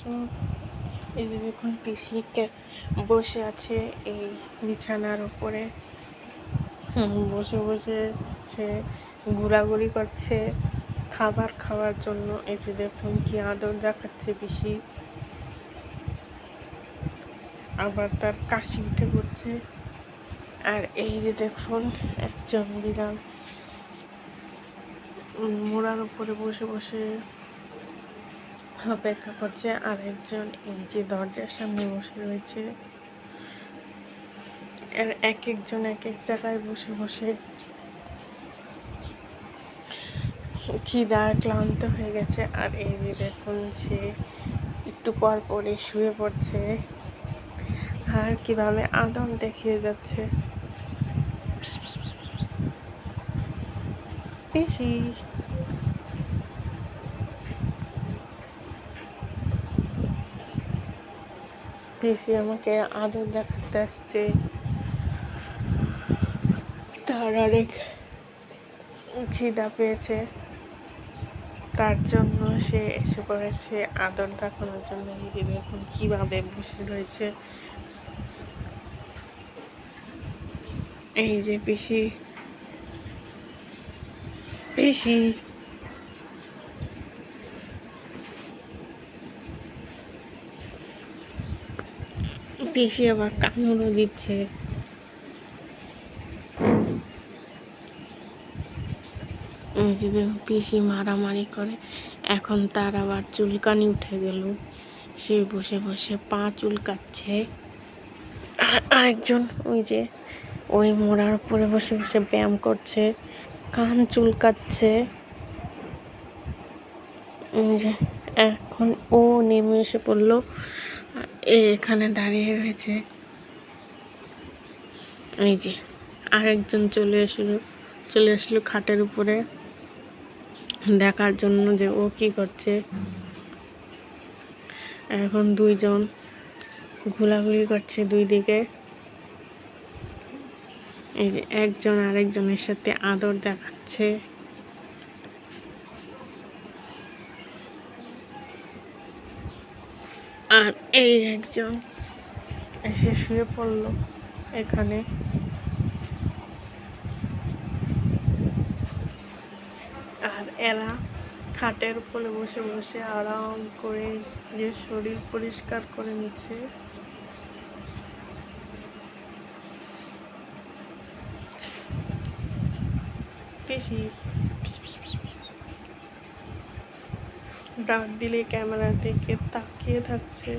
So এই যে দেখুন পিসি বসে আছে এই বিছানার উপরে, বসে বসে সে ঘোরাঘুরি করছে খাবার খাওয়ার জন্য। এই যে দেখুন কি আদর দেখাচ্ছে পিসি, আবার তার কাশি উঠে পড়ছে। আর এই যে দেখুন একজন বিড়াল মোড়ার উপরে বসে বসে অপেক্ষা করছে, আর একজন এই যে দরজার সামনে বসে রয়েছে। আর এক একজন এক এক জায়গায় বসে বসে খিদায় ক্লান্ত হয়ে গেছে। আর এই যে দেখুন সে একটু পর পরে শুয়ে পড়ছে আর কিভাবে আদর দেখিয়ে যাচ্ছে। পিসি পিসি আমাকে আদর দেখাতে আসছে, তার অনেক খিদা পেয়েছে, তার জন্য সে এসে পড়েছে আদর দেখানোর জন্য। এই যে দেখুন কিভাবে বসে রয়েছে। এই যে পিসি পিসি পিসি আবার কামড়ও দিচ্ছে। এই যে দেখুন পিসি মারামারি করে, এখন তার আবার চুলকানি উঠে গেল, সে বসে বসে পা চুলকাচ্ছে। আরেকজন ওই যে ওই মোড়ার উপরে বসে বসে ব্যায়াম করছে, কান চুলকাচ্ছে। এই যে এখন ও নেমে এসে পড়লো, এখানে দাঁড়িয়ে রয়েছে। এই যে আরেকজন চলে আসলো খাটের উপরে দেখার জন্য যে ও কি করছে। এখন দুইজন ঘোরাঘুরি করছে দুই দিকে। এই যে একজন আরেকজনের সাথে আদর দেখাচ্ছে। আর এই একজন এসে শুয়ে পড়লো এখানে। আর এরা খাটের উপরে বসে বসে আরাম করে যে শরীর পরিষ্কার করে নিচ্ছে। পিসি ডাক দিলে ক্যামেরার দিকে তাকিয়ে থাকছে।